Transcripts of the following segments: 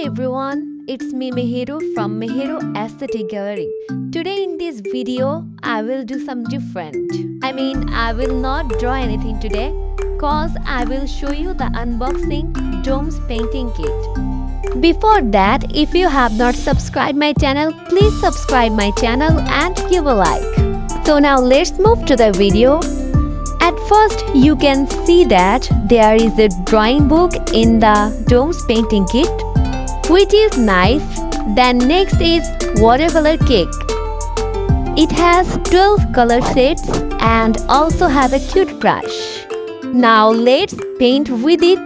everyone, it's me Meheru from Meheru Aesthetic Gallery. Today in this video, I will do some different. I will not draw anything today cause I will show you the unboxing domes painting kit. Before that, if you have not subscribed my channel, please subscribe my channel and give a like. So now let's move to the video. At first, you can see that there is a drawing book in the domes painting kit, which is nice. Then next is watercolor cake. It has 12 color shades and also have a cute brush. Now let's paint with it.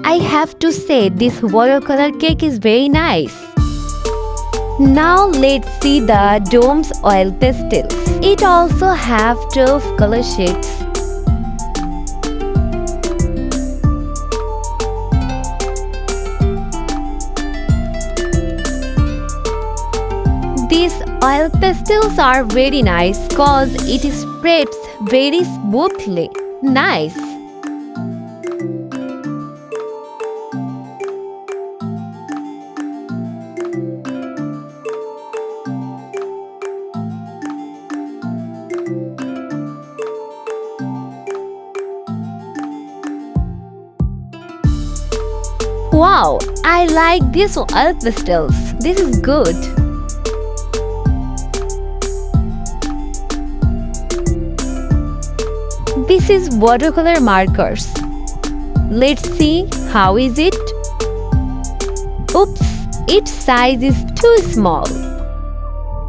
I have to say this watercolor cake is very nice. Now let's see the domes oil pastels. It also have 12 color shades. These oil pastels are very nice cause it spreads very smoothly. Nice. Wow, I like these oil pastels. This is good. This is watercolor markers. Let's see how is it. Oops, its size is too small.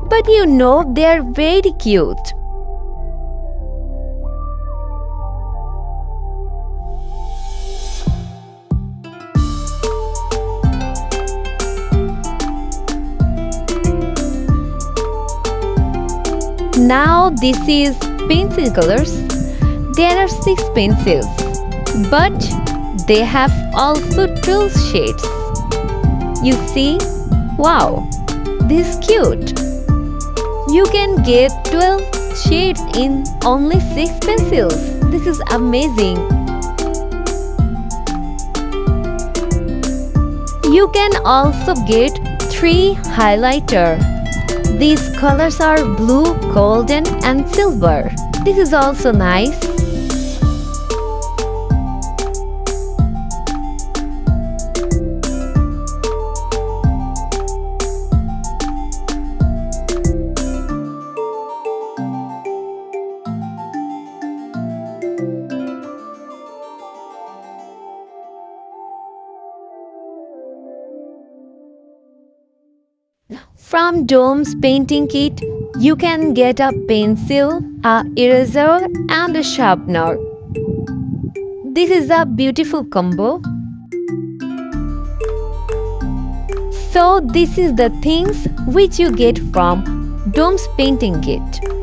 But you know they are very cute. Now this is pencil colors. There are 6 pencils, but they have also 12 shades. You see? Wow, this is cute. You can get 12 shades in only 6 pencils. This is amazing. You can also get 3 highlighter. These colors are blue, golden and silver. This is also nice. From domes painting kit, you can get a pencil, a eraser and a sharpener. This is a beautiful combo. So this is the things which you get from domes painting kit.